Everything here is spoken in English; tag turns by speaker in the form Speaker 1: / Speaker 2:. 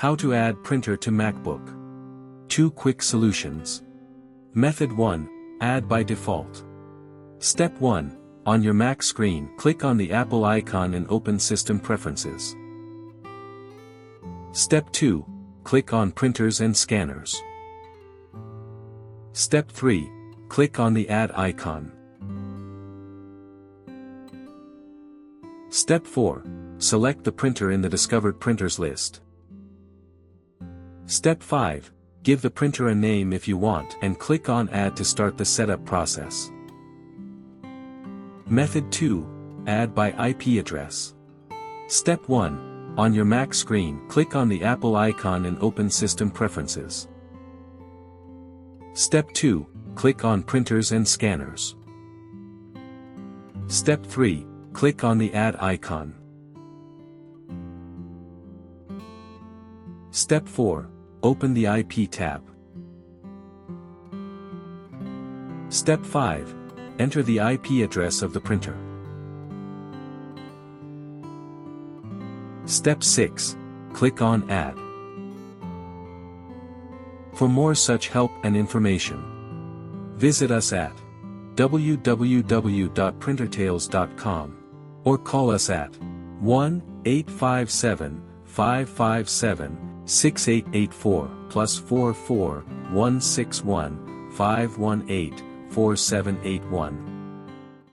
Speaker 1: How to add printer to MacBook. 2 quick solutions. Method 1, add by default. Step 1, on your Mac screen, click on the Apple icon and open System Preferences. Step 2, click on Printers and Scanners. Step 3, click on the Add icon. Step 4, select the printer in the Discovered Printers list. Step 5, give the printer a name if you want and click on Add to start the setup process. Method 2, add by IP address. Step 1, on your Mac screen, click on the Apple icon and open System Preferences. Step 2, click on Printers and Scanners. Step 3, click on the Add icon. Step 4, open the IP tab. Step 5, enter the IP address of the printer. Step 6, click on Add. For more such help and information, visit us at www.printertales.com or call us at 1-857-557-6884 +44 161 518 4781.